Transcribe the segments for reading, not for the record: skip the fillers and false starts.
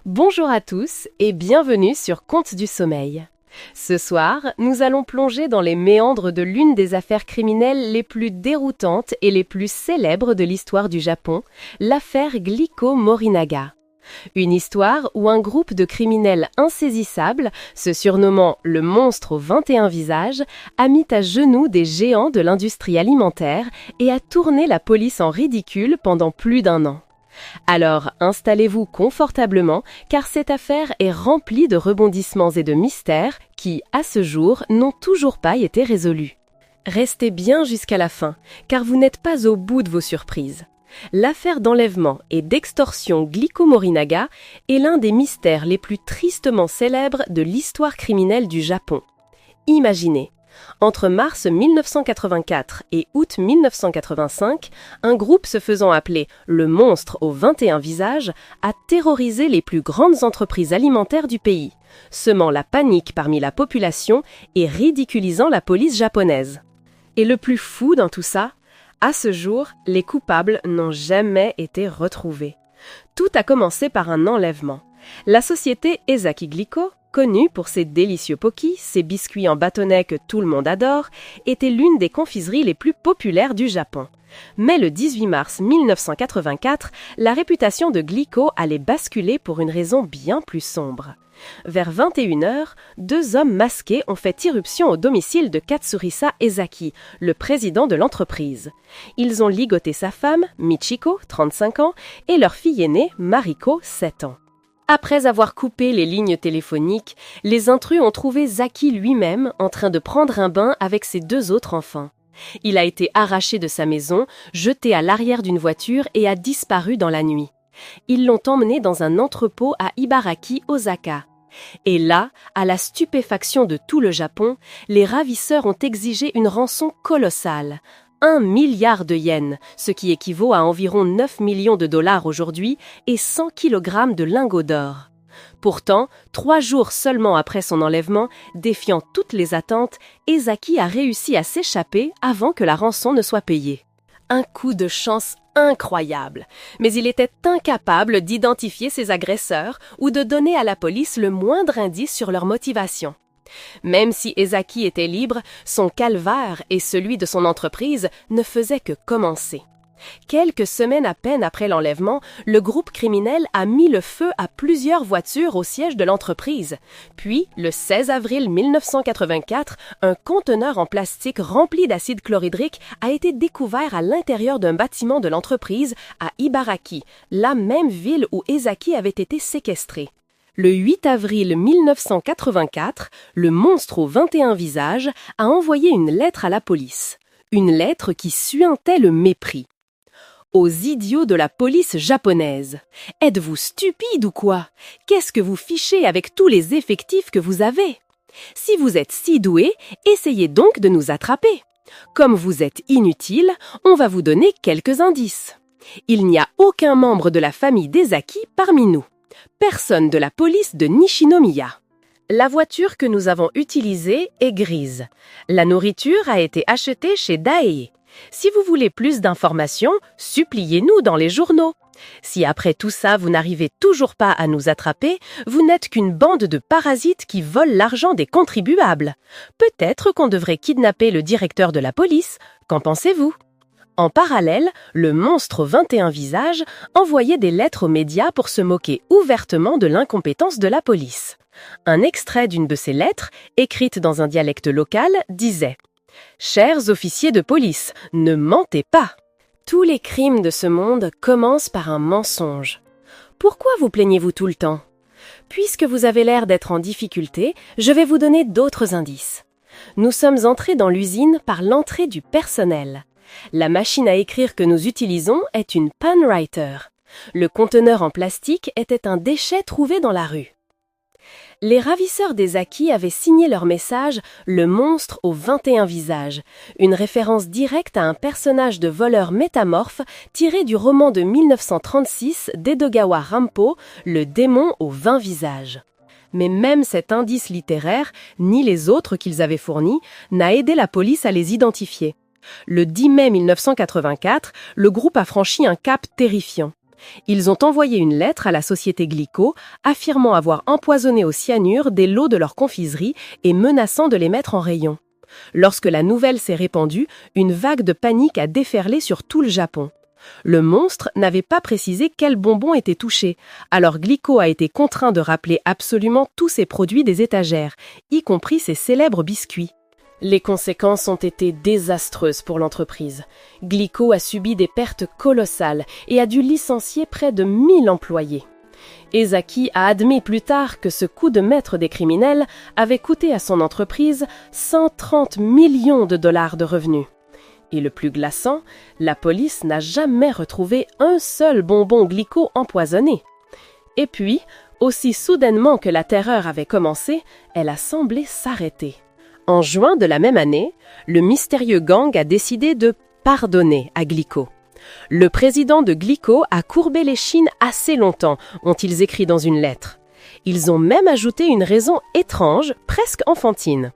Bonjour à tous et bienvenue sur Contes du Sommeil. Ce soir, nous allons plonger dans les méandres de l'une des affaires criminelles les plus déroutantes et les plus célèbres de l'histoire du Japon, l'affaire Glico Morinaga. Une histoire où un groupe de criminels insaisissables, se surnommant le monstre aux 21 visages, a mis à genoux des géants de l'industrie alimentaire et a tourné la police en ridicule pendant plus d'1 an. Alors installez-vous confortablement car cette affaire est remplie de rebondissements et de mystères qui, à ce jour, n'ont toujours pas été résolus. Restez bien jusqu'à la fin car vous n'êtes pas au bout de vos surprises. L'affaire d'enlèvement et d'extorsion Glico Morinaga est l'un des mystères les plus tristement célèbres de l'histoire criminelle du Japon. Imaginez, entre mars 1984 et août 1985, un groupe se faisant appeler le monstre aux 21 visages a terrorisé les plus grandes entreprises alimentaires du pays, semant la panique parmi la population et ridiculisant la police japonaise. Et le plus fou dans tout ça, à ce jour, les coupables n'ont jamais été retrouvés. Tout a commencé par un enlèvement. La société Ezaki Glico, connue pour ses délicieux pokis, ses biscuits en bâtonnet que tout le monde adore, était l'une des confiseries les plus populaires du Japon. Mais le 18 mars 1984, la réputation de Glico allait basculer pour une raison bien plus sombre. Vers 21h, 2 hommes masqués ont fait irruption au domicile de Katsurisa Ezaki, le président de l'entreprise. Ils ont ligoté sa femme, Michiko, 35 ans, et leur fille aînée, Mariko, 7 ans. Après avoir coupé les lignes téléphoniques, les intrus ont trouvé Zaki lui-même en train de prendre un bain avec ses 2 autres enfants. Il a été arraché de sa maison, jeté à l'arrière d'une voiture et a disparu dans la nuit. Ils l'ont emmené dans un entrepôt à Ibaraki, Osaka. Et là, à la stupéfaction de tout le Japon, les ravisseurs ont exigé une rançon colossale. 1 milliard de yens, ce qui équivaut à environ 9 millions de dollars aujourd'hui, et 100 kilogrammes de lingots d'or. Pourtant, 3 jours seulement après son enlèvement, défiant toutes les attentes, Ezaki a réussi à s'échapper avant que la rançon ne soit payée. Un coup de chance incroyable, mais il était incapable d'identifier ses agresseurs ou de donner à la police le moindre indice sur leur motivation. Même si Ezaki était libre, son calvaire et celui de son entreprise ne faisaient que commencer. Quelques semaines à peine après l'enlèvement, le groupe criminel a mis le feu à plusieurs voitures au siège de l'entreprise. Puis, le 16 avril 1984, un conteneur en plastique rempli d'acide chlorhydrique a été découvert à l'intérieur d'un bâtiment de l'entreprise à Ibaraki, la même ville où Ezaki avait été séquestré. Le 8 avril 1984, le monstre aux 21 visages a envoyé une lettre à la police. Une lettre qui suintait le mépris. Aux idiots de la police japonaise. Êtes-vous stupides ou quoi? Qu'est-ce que vous fichez avec tous les effectifs que vous avez? Si vous êtes si doués, essayez donc de nous attraper. Comme vous êtes inutiles, on va vous donner quelques indices. Il n'y a aucun membre de la famille d'Ezaki parmi nous. Personne de la police de Nishinomiya. La voiture que nous avons utilisée est grise. La nourriture a été achetée chez Daei. Si vous voulez plus d'informations, suppliez-nous dans les journaux. Si après tout ça, vous n'arrivez toujours pas à nous attraper, vous n'êtes qu'une bande de parasites qui volent l'argent des contribuables. Peut-être qu'on devrait kidnapper le directeur de la police. Qu'en pensez-vous? En parallèle, le monstre aux 21 visages envoyait des lettres aux médias pour se moquer ouvertement de l'incompétence de la police. Un extrait d'une de ces lettres, écrite dans un dialecte local, disait « Chers officiers de police, ne mentez pas !» Tous les crimes de ce monde commencent par un mensonge. Pourquoi vous plaignez-vous tout le temps? Puisque vous avez l'air d'être en difficulté, je vais vous donner d'autres indices. Nous sommes entrés dans l'usine par l'entrée du personnel. La machine à écrire que nous utilisons est une panwriter. Le conteneur en plastique était un déchet trouvé dans la rue. Les ravisseurs d'Ezaki avaient signé leur message « Le monstre aux 21 visages », une référence directe à un personnage de voleur métamorphe tiré du roman de 1936 d'Edogawa Rampo, « Le démon aux 20 visages ». Mais même cet indice littéraire, ni les autres qu'ils avaient fournis, n'a aidé la police à les identifier. Le 10 mai 1984, le groupe a franchi un cap terrifiant. Ils ont envoyé une lettre à la société Glico affirmant avoir empoisonné au cyanure des lots de leur confiserie et menaçant de les mettre en rayon. Lorsque la nouvelle s'est répandue, une vague de panique a déferlé sur tout le Japon. Le monstre n'avait pas précisé quels bonbons étaient touchés, alors Glico a été contraint de rappeler absolument tous ses produits des étagères, y compris ses célèbres biscuits. Les conséquences ont été désastreuses pour l'entreprise. Glico a subi des pertes colossales et a dû licencier près de 1000 employés. Ezaki a admis plus tard que ce coup de maître des criminels avait coûté à son entreprise 130 millions de dollars de revenus. Et le plus glaçant, la police n'a jamais retrouvé un seul bonbon Glico empoisonné. Et puis, aussi soudainement que la terreur avait commencé, elle a semblé s'arrêter. En juin de la même année, le mystérieux gang a décidé de pardonner à Glico. Le président de Glico a courbé les chines assez longtemps, ont-ils écrit dans une lettre. Ils ont même ajouté une raison étrange, presque enfantine.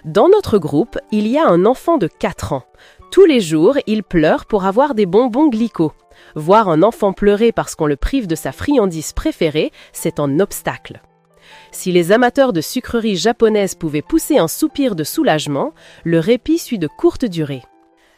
Dans notre groupe, il y a un enfant de 4 ans. Tous les jours, il pleure pour avoir des bonbons Glico. Voir un enfant pleurer parce qu'on le prive de sa friandise préférée, c'est un obstacle. Si les amateurs de sucreries japonaises pouvaient pousser un soupir de soulagement, le répit suit de courte durée.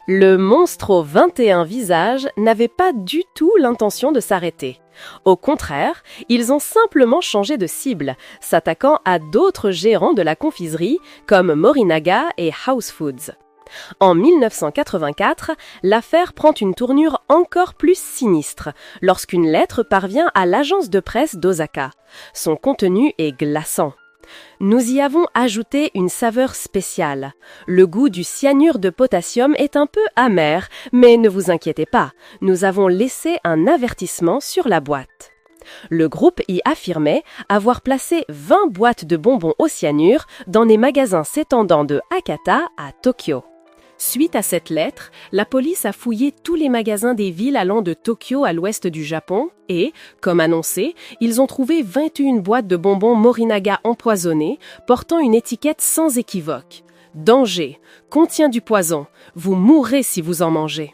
Le monstre aux 21 visages n'avait pas du tout l'intention de s'arrêter. Au contraire, ils ont simplement changé de cible, s'attaquant à d'autres gérants de la confiserie comme Morinaga et House Foods. En 1984, l'affaire prend une tournure encore plus sinistre lorsqu'une lettre parvient à l'agence de presse d'Osaka. Son contenu est glaçant. Nous y avons ajouté une saveur spéciale. Le goût du cyanure de potassium est un peu amer, mais ne vous inquiétez pas, nous avons laissé un avertissement sur la boîte. Le groupe y affirmait avoir placé 20 boîtes de bonbons au cyanure dans des magasins s'étendant de Hakata à Tokyo. Suite à cette lettre, la police a fouillé tous les magasins des villes allant de Tokyo à l'ouest du Japon et, comme annoncé, ils ont trouvé 21 boîtes de bonbons Morinaga empoisonnés portant une étiquette sans équivoque. Danger, contient du poison, vous mourrez si vous en mangez.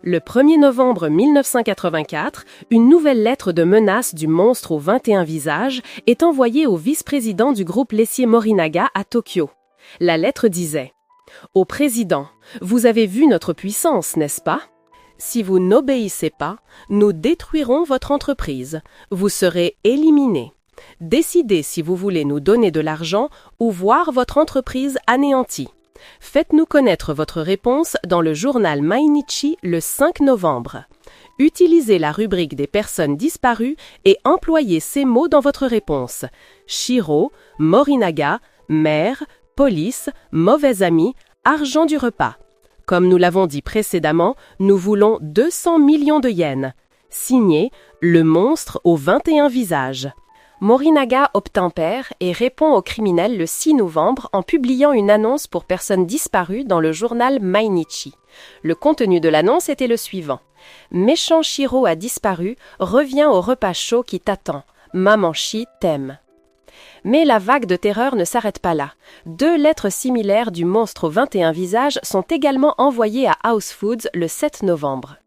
Le 1er novembre 1984, une nouvelle lettre de menace du monstre aux 21 visages est envoyée au vice-président du groupe laitier Morinaga à Tokyo. La lettre disait: Au président, vous avez vu notre puissance, n'est-ce pas? Si vous n'obéissez pas, nous détruirons votre entreprise. Vous serez éliminé. Décidez si vous voulez nous donner de l'argent ou voir votre entreprise anéantie. Faites-nous connaître votre réponse dans le journal Mainichi le 5 novembre. Utilisez la rubrique des personnes disparues et employez ces mots dans votre réponse. Shiro, Morinaga, mère, police, mauvais ami, argent du repas. Comme nous l'avons dit précédemment, nous voulons 200 millions de yens. Signé, le monstre aux 21 visages. Morinaga obtempère et répond aux criminels le 6 novembre en publiant une annonce pour personnes disparues dans le journal Mainichi. Le contenu de l'annonce était le suivant. Méchant Shiro a disparu, reviens au repas chaud qui t'attend. Maman Shi t'aime. Mais la vague de terreur ne s'arrête pas là. 2 lettres similaires du monstre aux 21 visages sont également envoyées à House Foods le 7 novembre.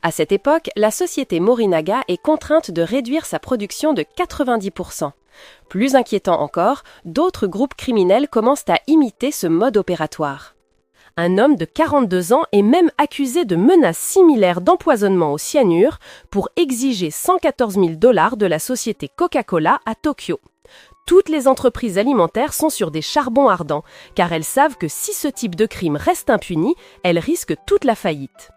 À cette époque, la société Morinaga est contrainte de réduire sa production de 90%. Plus inquiétant encore, d'autres groupes criminels commencent à imiter ce mode opératoire. Un homme de 42 ans est même accusé de menaces similaires d'empoisonnement au cyanure pour exiger 114 000 $ de la société Coca-Cola à Tokyo. Toutes les entreprises alimentaires sont sur des charbons ardents, car elles savent que si ce type de crime reste impuni, elles risquent toute la faillite.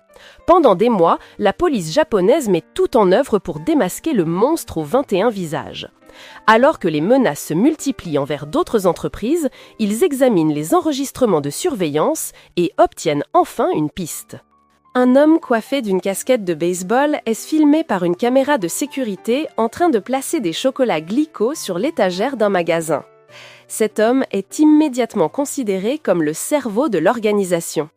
Pendant des mois, la police japonaise met tout en œuvre pour démasquer le monstre aux 21 visages. Alors que les menaces se multiplient envers d'autres entreprises, ils examinent les enregistrements de surveillance et obtiennent enfin une piste. Un homme coiffé d'une casquette de baseball est filmé par une caméra de sécurité en train de placer des chocolats Glico sur l'étagère d'un magasin. Cet homme est immédiatement considéré comme le cerveau de l'organisation.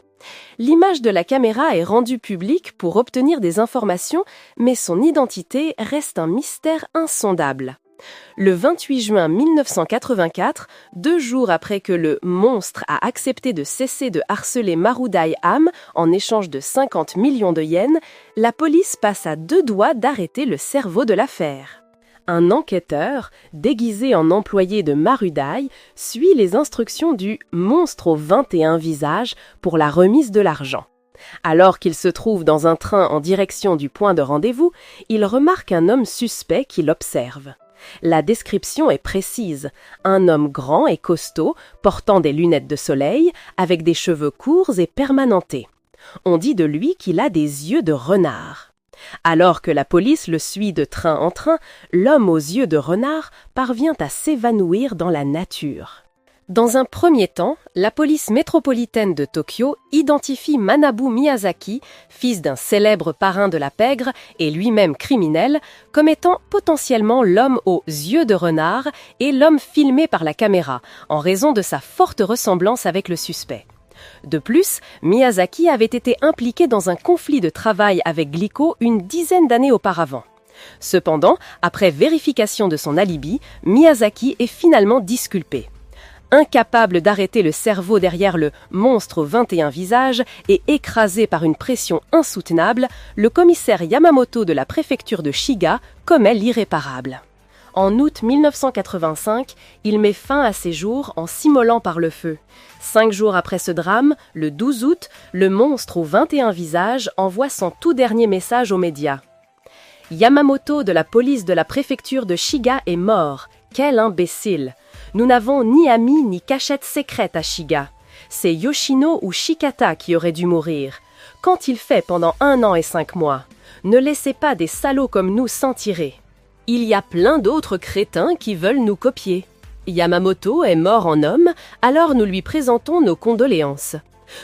L'image de la caméra est rendue publique pour obtenir des informations, mais son identité reste un mystère insondable. Le 28 juin 1984, 2 jours après que le monstre a accepté de cesser de harceler Marudai Am en échange de 50 millions de yens, la police passe à 2 doigts d'arrêter le cerveau de l'affaire. Un enquêteur, déguisé en employé de Marudai, suit les instructions du monstre aux 21 visages pour la remise de l'argent. Alors qu'il se trouve dans un train en direction du point de rendez-vous, il remarque un homme suspect qui l'observe. La description est précise. Un homme grand et costaud, portant des lunettes de soleil, avec des cheveux courts et permanentés. On dit de lui qu'il a des yeux de renard. Alors que la police le suit de train en train, l'homme aux yeux de renard parvient à s'évanouir dans la nature. Dans un premier temps, la police métropolitaine de Tokyo identifie Manabu Miyazaki, fils d'un célèbre parrain de la pègre et lui-même criminel, comme étant potentiellement l'homme aux yeux de renard et l'homme filmé par la caméra, en raison de sa forte ressemblance avec le suspect. De plus, Miyazaki avait été impliqué dans un conflit de travail avec Glico une dizaine d'années auparavant. Cependant, après vérification de son alibi, Miyazaki est finalement disculpé. Incapable d'arrêter le cerveau derrière le monstre aux 21 visages et écrasé par une pression insoutenable, le commissaire Yamamoto de la préfecture de Shiga commet l'irréparable. En août 1985, il met fin à ses jours en s'immolant par le feu. 5 jours après ce drame, le 12 août, le monstre aux 21 visages envoie son tout dernier message aux médias. « Yamamoto de la police de la préfecture de Shiga est mort. Quel imbécile ! Nous n'avons ni amis ni cachette secrète à Shiga. C'est Yoshino ou Shikata qui aurait dû mourir. Qu'ont-ils fait pendant 1 an et 5 mois? Ne laissez pas des salauds comme nous s'en tirer. Il y a plein d'autres crétins qui veulent nous copier. Yamamoto est mort en homme, alors nous lui présentons nos condoléances.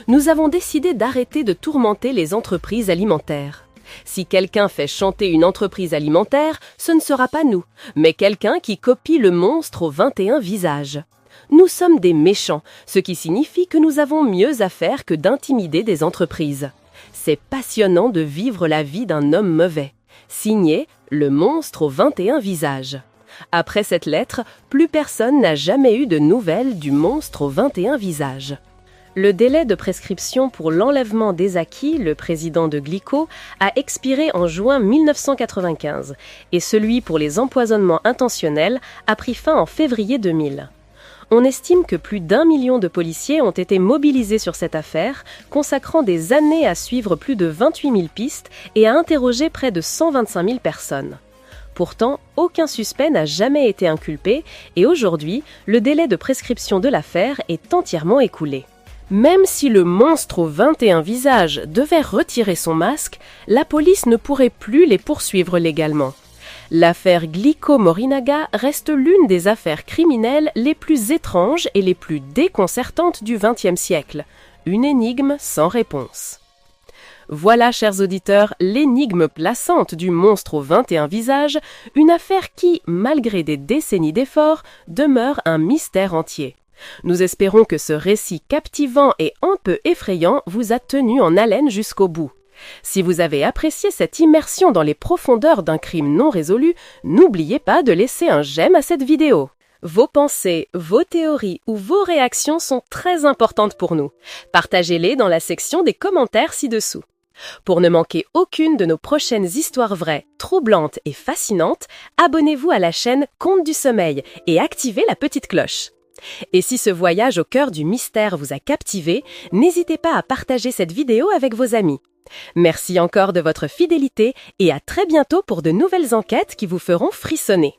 Nous avons décidé d'arrêter de tourmenter les entreprises alimentaires. Si quelqu'un fait chanter une entreprise alimentaire, ce ne sera pas nous, mais quelqu'un qui copie le monstre aux 21 visages. Nous sommes des méchants, ce qui signifie que nous avons mieux à faire que d'intimider des entreprises. C'est passionnant de vivre la vie d'un homme mauvais. Signé, le monstre aux 21 visages. Après cette lettre, plus personne n'a jamais eu de nouvelles du monstre aux 21 visages. Le délai de prescription pour l'enlèvement d'Ezaki, le président de Glico, a expiré en juin 1995 et celui pour les empoisonnements intentionnels a pris fin en février 2000. On estime que plus d'1 million de policiers ont été mobilisés sur cette affaire, consacrant des années à suivre plus de 28 000 pistes et à interroger près de 125 000 personnes. Pourtant, aucun suspect n'a jamais été inculpé et aujourd'hui, le délai de prescription de l'affaire est entièrement écoulé. Même si le monstre aux 21 visages devait retirer son masque, la police ne pourrait plus les poursuivre légalement. L'affaire Glico Morinaga reste l'une des affaires criminelles les plus étranges et les plus déconcertantes du XXe siècle. Une énigme sans réponse. Voilà, chers auditeurs, l'énigme plaçante du monstre aux 21 visages, une affaire qui, malgré des décennies d'efforts, demeure un mystère entier. Nous espérons que ce récit captivant et un peu effrayant vous a tenu en haleine jusqu'au bout. Si vous avez apprécié cette immersion dans les profondeurs d'un crime non résolu, n'oubliez pas de laisser un j'aime à cette vidéo. Vos pensées, vos théories ou vos réactions sont très importantes pour nous. Partagez-les dans la section des commentaires ci-dessous. Pour ne manquer aucune de nos prochaines histoires vraies, troublantes et fascinantes, abonnez-vous à la chaîne Contes du Sommeil et activez la petite cloche. Et si ce voyage au cœur du mystère vous a captivé, n'hésitez pas à partager cette vidéo avec vos amis. Merci encore de votre fidélité et à très bientôt pour de nouvelles enquêtes qui vous feront frissonner.